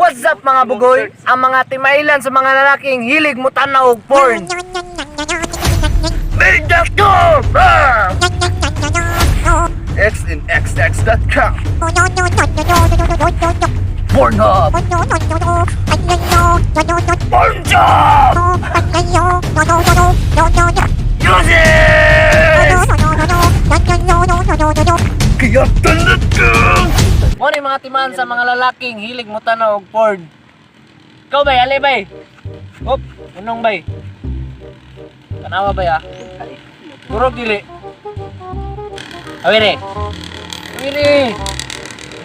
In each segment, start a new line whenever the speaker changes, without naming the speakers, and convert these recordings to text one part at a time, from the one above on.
What's up mga bugoy? Ang mga timailan sa mga lalaking hilig mo tanaw og porn. Let's go! xnxx.com Pornhub Pornjob Uses Kaya tanat ka! Mo ni mga timaan sa mga lalaking hilig mo tanaw og porn. Ikaw bay, ali bay. Hop, unong bay. Tanawa bay ah. Turog dili. Awire. Awire.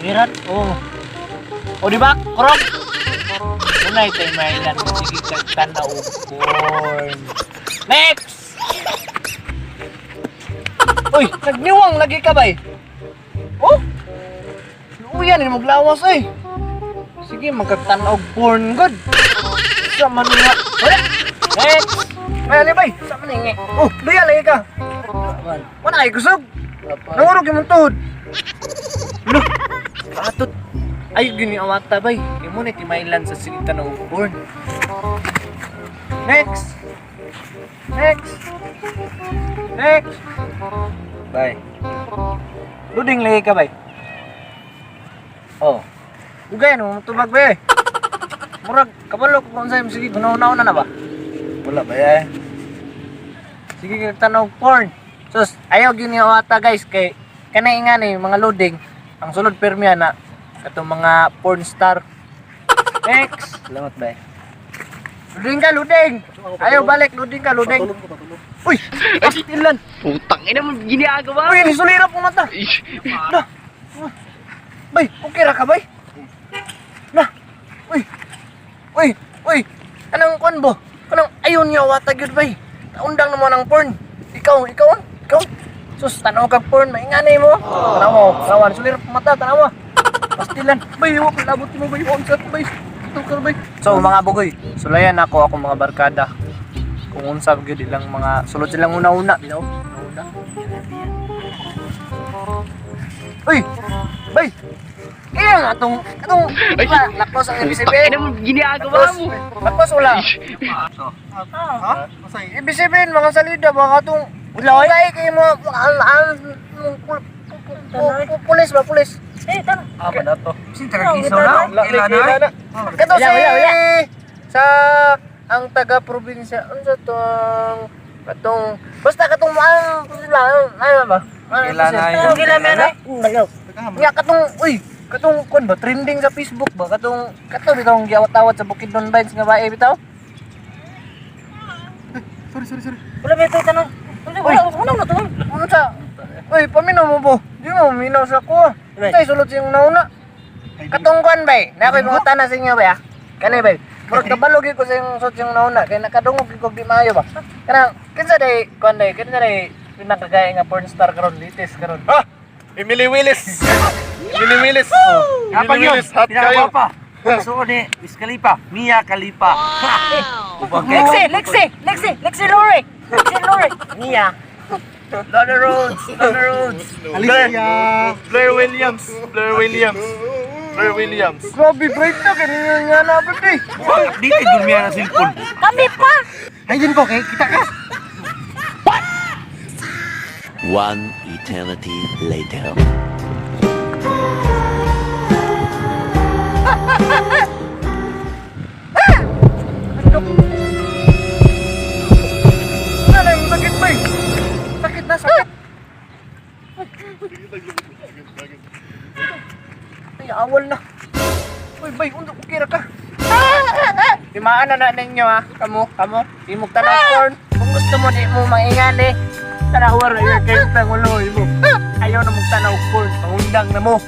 Wirat. Oh. O di ba? Kurog. Unay tay mailan sige kag tanaw og porn. Next. Uy, nagniwang lagi ka bay. Oh. Uyan, ini maglawas eh. Sige, magkatanaw porn good. Sa maninga. Next. May alibay. Sa maninga. Oh, luya lagi ka. Wala ay kusog. Nangurog yung tuhod. Loh, patut. Ay, gini awata bay. Imo ni timailan sa sige tanaw porn. Next. Next. Next. Bay. Luding lagi ka bay. Oh. Ugay no tubag be. Murag kabalo ko unsay sige gunaw-unaw na ba? Wala ba eh. Sige tanaw porn. Sus, ayaw gini awata guys kay kanay nga ni mga loading ang sulod permiya na katong mga porn star. Next. Salamat ba. Loading ka, loading. Ayaw balik, loading ka, loading. Uy, pastilan.
Putang ina mo ginagawa.
Uy, nisulira po mata. Nah. Bay, okay ra ka bay? Nah. Uy. Uy, uy. Anong konbo? Anong ayon niya wata gyud bay? Undang naman ang porn. Ikaw. Sus, tanaw ka porn, mainganay mo. Tanaw mo, tanawan, sulir mata, tanaw mo. Pastilan. Bay, wag labot mo bay, onsat bay. Ito ka bay. So mga bugoy, sulayan ako mga barkada. Kung unsa gyud ilang mga sulod silang una-una, bitaw. Una. Uy. Bay. Kaya nga atong lakos ang ibig sabihin.
Ina mo ginagawa mo.
Lakos wala. Ha? Ibig sabihin mga salida mga atong ulay kay mo pulis ba pulis? Tan.
Apa na to?
Sin tragiso na. Ilana. Kato sa ang taga probinsya unsa tong basta katong ano ba? Ilana. Ya katong katong kon ba trending sa Facebook ba katong bitong giawat-awat sa Bukidnon Vines nga bae bitaw. Sorry. Wala ba ito tanong? Ano na to? Unsa? Uy, paminaw mo po. Di mo minaw sa ko. Tay sulod sing nauna. Katong kon bay. Na koy mga tanan sa inyo bay ah. Kanay bay. Murag kabalo gyud ko sa yung sulod sing nauna kay nakadungog gyud ko di maayo ba. Kanang kinsa day kon day pinakagaya nga porn star karon latest karon.
Ah! Emily Willis! Emily Willis!
Apa
Emily
yun?
Willis, hot kayo!
Pinakawapa. Suot ni Wiz Khalifa, Mia Khalifa.
Lexi Lore. Mia. Lana Rhodes.
Alicia.
Blair Williams!
Grabe break na kanina nga na pre.
Di kayo durmiyan na cellphone.
Kami pa.
Ay din ko, kaya kita ka.
One eternity later.
Ano yung sakit ba? Sakit na. Ay, awal na. Uy, bay, undok kira ka. Timaan na ninyo ha. Kamu. Di mo tanong porn. Kung gusto mo, di mo maingali. Tarawar na yung kayo tanguloy mo. Ayaw na mong tanaw porn. Pangundang na mo.